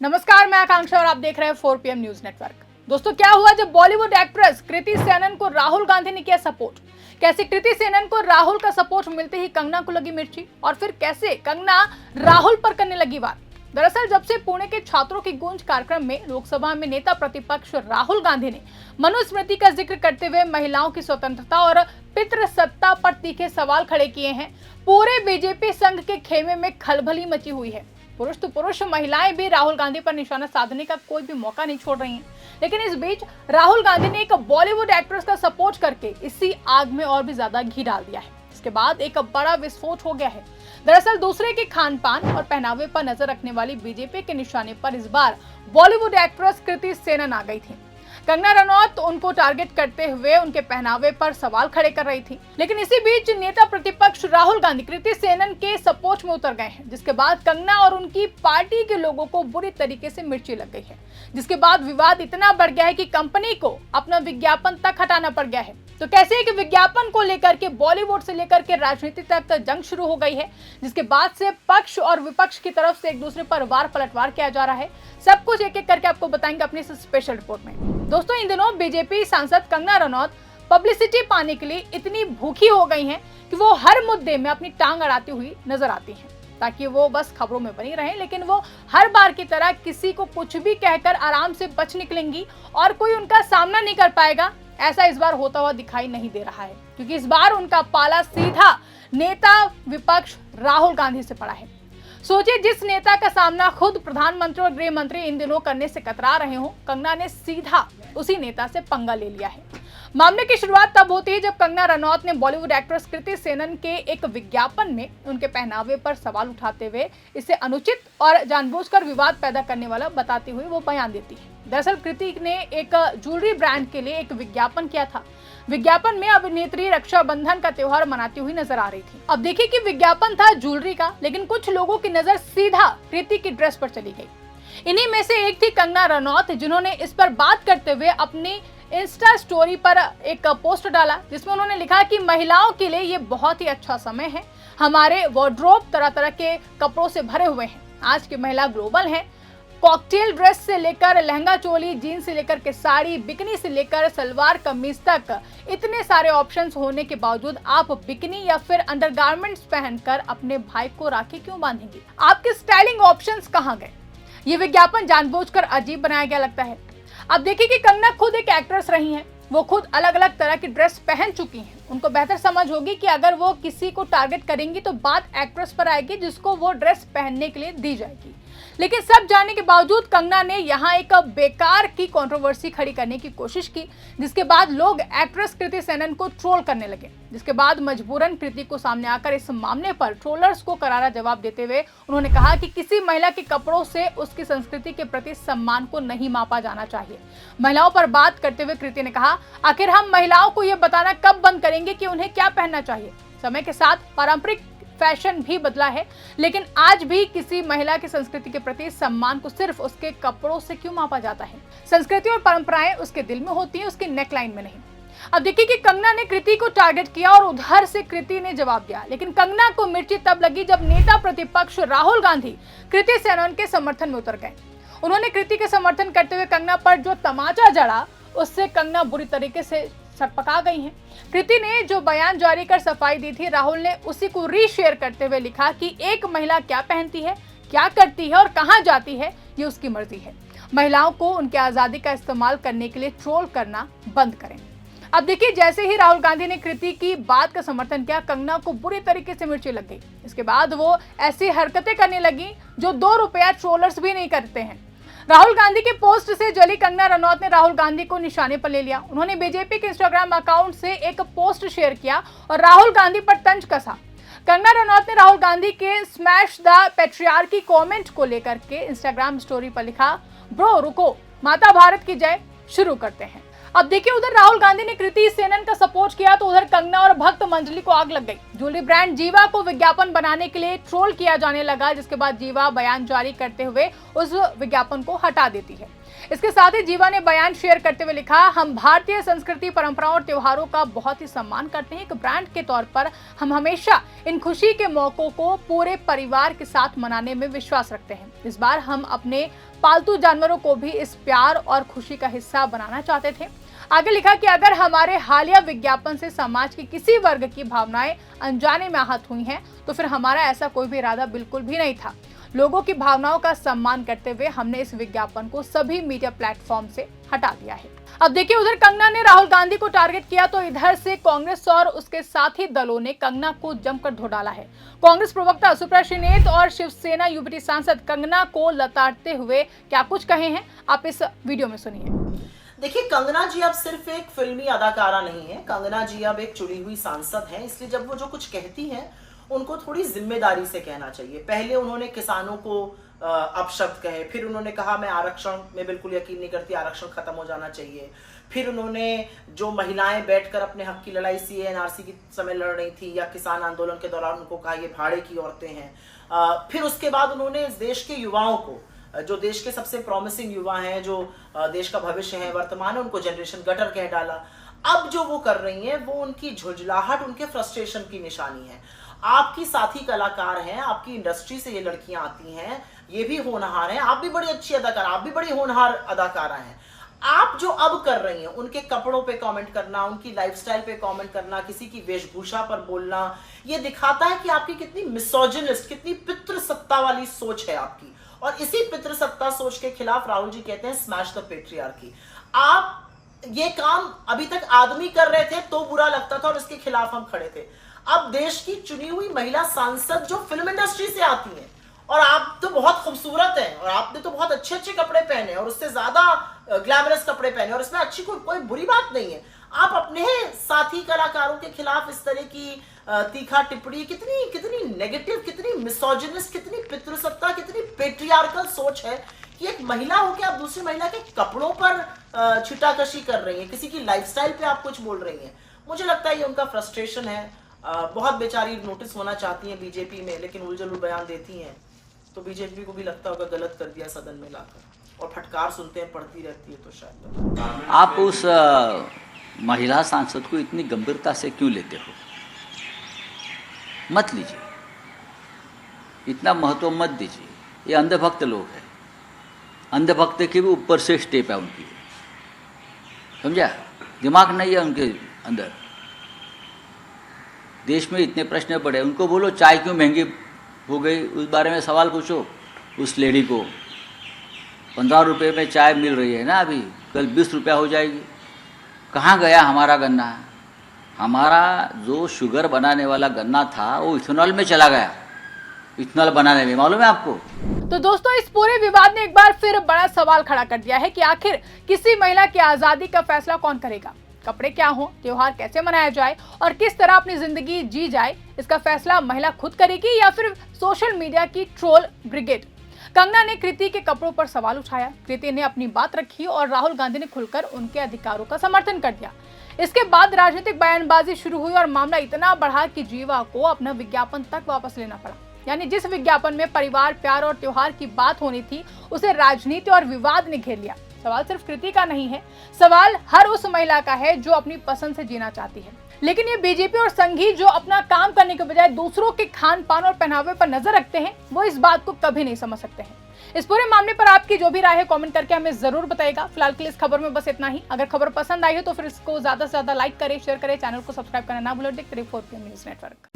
नमस्कार, मैं आकांक्षा और आप देख रहे हैं 4 PM न्यूज नेटवर्क। दोस्तों, क्या हुआ जब बॉलीवुड एक्ट्रेस कृति सेनन को राहुल गांधी ने किया सपोर्ट? कैसे कृति सेनन को राहुल का सपोर्ट मिलते ही कंगना को लगी मिर्ची, और फिर कैसे कंगना राहुल पर करने लगी वार? दरअसल जब से पुणे के छात्रों की गूंज कार्यक्रम में लोकसभा में नेता प्रतिपक्ष राहुल गांधी ने मनुस्मृति का जिक्र करते हुए महिलाओं की स्वतंत्रता और पितृसत्ता पर तीखे सवाल खड़े किए हैं, पूरे बीजेपी संघ के खेमे में खलबली मची हुई है। पुरुष तो पुरुष, महिलाएं भी राहुल गांधी पर निशाना साधने का कोई भी मौका नहीं छोड़ रही हैं। लेकिन इस बीच राहुल गांधी ने एक बॉलीवुड एक्ट्रेस का सपोर्ट करके इसी आग में और भी ज्यादा घी डाल दिया है। इसके बाद एक बड़ा विस्फोट हो गया है। दरअसल दूसरे के खान पान और पहनावे पर नजर रखने वाली बीजेपी के निशाने पर इस बार बॉलीवुड एक्ट्रेस कृति सेनन आ गई थी। कंगना रनौत उनको टारगेट करते हुए उनके पहनावे पर सवाल खड़े कर रही थी। लेकिन इसी बीच नेता प्रतिपक्ष राहुल गांधी कृति सेनन के सपोर्ट में उतर गए हैं, जिसके बाद कंगना और उनकी पार्टी के लोगों को बुरी तरीके से मिर्ची लग गई है। जिसके बाद विवाद इतना बढ़ गया है कि कंपनी को अपना विज्ञापन तक हटाना पड़ गया है। तो कैसे एक विज्ञापन को लेकर के बॉलीवुड से लेकर के राजनीति तक जंग शुरू हो गई है, जिसके बाद से पक्ष और विपक्ष की तरफ से एक दूसरे पर वार पलटवार किया जा रहा है। सब कुछ एक एक करके आपको बताएंगे अपनी इस स्पेशल रिपोर्ट में। दोस्तों, इन दिनों बीजेपी सांसद कंगना रनौत पब्लिसिटी पाने के लिए इतनी भूखी हो गई हैं कि वो हर मुद्दे में अपनी टांग अड़ाती हुई नजर आती हैं, ताकि वो बस खबरों में बनी रहें। लेकिन वो हर बार की तरह किसी को कुछ भी कहकर आराम से बच निकलेंगी और कोई उनका सामना नहीं कर पाएगा। ऐसा इस बार होता हुआ दिखाई नहीं दे रहा है, क्योंकि इस बार उनका पाला सीधा नेता विपक्ष राहुल गांधी से पड़ा है। सोचिए, जिस नेता का सामना खुद प्रधानमंत्री और गृह मंत्री इन दिनों करने से कतरा रहे हो, कंगना ने सीधा उसी नेता से पंगा ले लिया है। मामले की शुरुआत तब होती है जब कंगना रनौत ने बॉलीवुड एक्ट्रेस कृति सेनन के एक विज्ञापन में उनके पहनावे पर सवाल उठाते हुए इसे अनुचित और जानबूझकर विवाद पैदा करने वाला बताते हुए वो बयान देती है। दरअसल कृति ने एक ज्वेलरी ब्रांड के लिए एक विज्ञापन किया था। विज्ञापन में अभिनेत्री रक्षाबंधन का त्योहार मनाती हुई नजर आ रही थी। अब देखिए कि विज्ञापन था ज्वेलरी का, लेकिन कुछ लोगों की नजर सीधा कृति की ड्रेस पर चली गई। इन्हीं में से एक थी कंगना रनौत, जिन्होंने इस पर बात करते हुए अपनी इंस्टा स्टोरी पर एक पोस्ट डाला, जिसमें उन्होंने लिखा कि महिलाओं के लिए ये बहुत ही अच्छा समय है। हमारे वार्डरोब तरह तरह के कपड़ों से भरे हुए हैं। आज की महिला ग्लोबल है। कॉकटेल ड्रेस से लेकर लहंगा चोली, जीन्स से लेकर के साड़ी, बिकनी से लेकर सलवार कमीज तक इतने सारे ऑप्शंस होने के बावजूद आप बिकनी या फिर अंडरगारमेंट्स पहनकर अपने भाई को राखी क्यों बांधेंगी? आपके स्टाइलिंग ऑप्शंस कहाँ गए? ये विज्ञापन जानबूझकर अजीब बनाया गया लगता है। अब देखिए कि कंगना खुद एक एक्ट्रेस रही हैं। वो खुद अलग अलग तरह की ड्रेस पहन चुकी हैं। उनको बेहतर समझ होगी कि अगर वो किसी को टारगेट करेंगी तो बात एक्ट्रेस पर आएगी जिसको वो ड्रेस पहनने के लिए दी जाएगी। लेकिन सब जानने के बावजूद कंगना ने यहाँ एक बेकार की कंट्रोवर्सी खड़ी करने की कोशिश की, जिसके बाद लोग एक्ट्रेस कृति सेनन को ट्रोल करने लगे। जिसके बाद मजबूरन कृति को सामने आकर इस मामले पर ट्रोलर्स को करारा जवाब देते हुए उन्होंने कहा कि किसी महिला के कपड़ों से उसकी संस्कृति के प्रति सम्मान को नहीं मापा जाना चाहिए। महिलाओं पर बात करते हुए कृति ने कहा, आखिर हम महिलाओं को ये बताना कब बंद करेंगे कि उन्हें क्या पहनना चाहिए? समय के साथ पारंपरिक फैशन भी बदला है, लेकिन आज भी किसी महिला की संस्कृति के प्रति सम्मान को सिर्फ उसके कपड़ों से क्यों मापा जाता है? संस्कृति और परंपराएं उसके दिल में होती हैं, उसकी नेकलाइन में नहीं। अब देखिए कि कंगना ने कृति को टारगेट किया और उधर से कृति ने जवाब दिया। लेकिन कंगना को मिर्ची तब लगी जब नेता प्रतिपक्ष राहुल गांधी कृति सेनन के समर्थन में उतर गए। उन्होंने कृति के समर्थन करते हुए कंगना पर जो तमाचा जड़ा, उससे कंगना बुरी तरीके से छटपटा गई हैं। कृति ने जो बयान जारी कर सफाई दी थी, राहुल ने उसी को रीशेयर करते हुए लिखा कि एक महिला क्या पहनती है, क्या करती है और कहां जाती है, ये उसकी मर्जी है। महिलाओं को उनकी आजादी का इस्तेमाल करने के लिए ट्रोल करना बंद करें। अब देखिए, जैसे ही राहुल गांधी ने कृति की बात का समर्थन किया, कंगना को बुरी तरीके से मिर्ची लग गई। इसके बाद वो ऐसी हरकतें करने लगी जो 2 रुपया ट्रोलर्स भी नहीं करते हैं। राहुल गांधी के पोस्ट से जली कंगना रनौत ने राहुल गांधी को निशाने पर ले लिया। उन्होंने बीजेपी के इंस्टाग्राम अकाउंट से एक पोस्ट शेयर किया और राहुल गांधी पर तंज कसा। कंगना रनौत ने राहुल गांधी के स्मैश द पैट्रियार्की कमेंट को लेकर के इंस्टाग्राम स्टोरी पर लिखा, ब्रो रुको, माता भारत की जय, शुरू करते हैं। अब देखिए, उधर राहुल गांधी ने कृति सेनन का सपोर्ट किया तो उधर कंगना और भक्त मंजलि को आग लग गई। ज्वेलरी ब्रांड जीवा को विज्ञापन बनाने के लिए ट्रोल किया जाने लगा, जिसके बाद जीवा बयान जारी करते हुए उस विज्ञापन को हटा देती है। इसके साथ ही जीवा ने बयान शेयर करते हुए लिखा, हम भारतीय संस्कृति, परंपराओं और त्योहारों का बहुत ही सम्मान करते हैं। एक ब्रांड के तौर पर हम हमेशा इन खुशी के मौकों को पूरे परिवार के साथ मनाने में विश्वास रखते हैं। इस बार हम अपने पालतू जानवरों को भी इस प्यार और खुशी का हिस्सा बनाना चाहते थे। आगे लिखा कि अगर हमारे हालिया विज्ञापन से समाज की किसी वर्ग की भावनाएं अनजाने में आहत हुई हैं, तो फिर हमारा ऐसा कोई भी इरादा बिल्कुल भी नहीं था। लोगों की भावनाओं का सम्मान करते हुए हमने इस विज्ञापन को सभी मीडिया प्लेटफॉर्म से हटा दिया है। अब देखिए, उधर कंगना ने राहुल गांधी को टारगेट किया तो इधर से कांग्रेस और उसके साथी दलों ने कंगना को जमकर धो डाला है। कांग्रेस प्रवक्ता सुप्रिया श्रीनेत और शिवसेना युवती सांसद कंगना को लताड़ते हुए क्या कुछ कहे हैं, आप इस वीडियो में सुनिए। देखिए, कंगना जी अब सिर्फ एक फिल्मी अदाकारा नहीं है। कंगना जी अब एक चुनी हुई सांसद हैं, इसलिए जब वो जो कुछ कहती हैं उनको थोड़ी जिम्मेदारी से कहना चाहिए। पहले उन्होंने किसानों को अपशब्द कहे, फिर उन्होंने कहा मैं आरक्षण में बिल्कुल यकीन नहीं करती, आरक्षण खत्म हो जाना चाहिए। फिर उन्होंने जो महिलाएं बैठकर अपने हक की लड़ाई सीए एनआरसी के समय लड़ रही थी या किसान आंदोलन के दौरान, उनको कहा ये भाड़े की औरतें हैं। फिर उसके बाद उन्होंने देश के युवाओं को, जो देश के सबसे प्रॉमिसिंग युवा हैं, जो देश का भविष्य है, वर्तमान है, उनको जनरेशन गटर कह डाला। अब जो वो कर रही हैं वो उनकी झुंझलाहट, उनके फ्रस्ट्रेशन की निशानी है। आपकी साथी कलाकार हैं, आपकी इंडस्ट्री से ये लड़कियां आती हैं, ये भी होनहार हैं, आप भी बड़ी अच्छी अदाकार, आप भी बड़ी होनहार अदाकारा हैं। आप जो अब कर रही हैं, उनके कपड़ों पे कमेंट करना, उनकी लाइफस्टाइल पे कमेंट करना, किसी की वेशभूषा पर बोलना, ये दिखाता है कि आपकी कितनी मिसोजिनिस्ट, कितनी पितृसत्ता वाली सोच है आपकी। और इसी पितृसत्ता सोच के खिलाफ राहुल जी कहते हैं स्मैश द पेट्रियार्की। आप ये काम अभी तक आदमी कर रहे थे तो बुरा लगता था और इसके खिलाफ हम खड़े थे। अब देश की चुनी हुई महिला सांसद जो फिल्म इंडस्ट्री से आती हैं, और आप तो बहुत खूबसूरत हैं और आपने तो बहुत अच्छे अच्छे कपड़े पहने और उससे ज्यादा ग्लैमरस कपड़े पहने, और इसमें अच्छी कोई बुरी बात नहीं है। आप अपने साथी कलाकारों के खिलाफ इस तरह की तीखा टिप्पणी, कितनी कितनी नेगेटिव, कितनी मिसोजिनिस्ट, कितनी पितृसत्ता, कितनी पेट्रियार्कल सोच है कि एक महिला होकर आप दूसरी महिला के कपड़ों पर छिटाकशी कर रही हैं, किसी की लाइफस्टाइल पे आप कुछ बोल रही हैं। मुझे लगता है ये उनका फ्रस्ट्रेशन है। बहुत बेचारी नोटिस होना चाहती हैं बीजेपी में, लेकिन उलझुल बयान देती हैं तो बीजेपी को भी लगता होगा गलत कर दिया सदन में लाकर, और फटकार सुनते हैं, पढ़ती रहती है तो शायद। आप उस महिला सांसद को इतनी गंभीरता से क्यों लेते हो? मत लीजिए, इतना महत्व मत दीजिए। ये अंधभक्त लोग हैं, अंधभक्त के भी ऊपर से स्टेप है उनकी, समझा? दिमाग नहीं है उनके अंदर। देश में इतने प्रश्न पड़े, उनको बोलो चाय क्यों महंगी हो गई, उस बारे में सवाल पूछो उस लेडी को। 15 रुपये में चाय मिल रही है ना, अभी कल 20 रुपया हो जाएगी। कहाँ गया हमारा गन्ना? हमारा जो शुगर बनाने वाला गन्ना था वो इथेनॉल में चला गया, इथेनॉल बनाने में, मालूम है आपको? तो दोस्तों, इस पूरे विवाद ने एक बार फिर बड़ा सवाल खड़ा कर दिया है कि आखिर किसी महिला की आजादी का फैसला कौन करेगा? कपड़े क्या हो, त्योहार कैसे मनाया जाए और किस तरह अपनी जिंदगी जी जाए, इसका फैसला महिला खुद करेगी या फिर सोशल मीडिया की ट्रोल ब्रिगेड? कंगना ने कृति के कपड़ों पर सवाल उठाया, कृति ने अपनी बात रखी और राहुल गांधी ने खुलकर उनके अधिकारों का समर्थन कर दिया। इसके बाद राजनीतिक बयानबाजी शुरू हुई और मामला इतना बढ़ा कि जीवा को अपना विज्ञापन तक वापस लेना पड़ा। यानी जिस विज्ञापन में परिवार, प्यार और त्योहार की बात होनी थी, उसे राजनीति और विवाद ने घेर लिया। सवाल सिर्फ कृति का नहीं है, सवाल हर उस महिला का है जो अपनी पसंद से जीना चाहती है। लेकिन ये बीजेपी और संघी जो अपना काम करने के बजाय दूसरों के खान पान और पहनावे पर नजर रखते हैं, वो इस बात को कभी नहीं समझ सकते हैं। इस पूरे मामले पर आपकी जो भी राय है कमेंट करके हमें जरूर बताइएगा। फिलहाल के लिए इस खबर में बस इतना ही। अगर खबर पसंद आई हो तो फिर इसको ज्यादा से ज्यादा लाइक करें, शेयर करें, चैनल को सब्सक्राइब करना ना भूलें। देखते रहिए 4PM न्यूज नेटवर्क।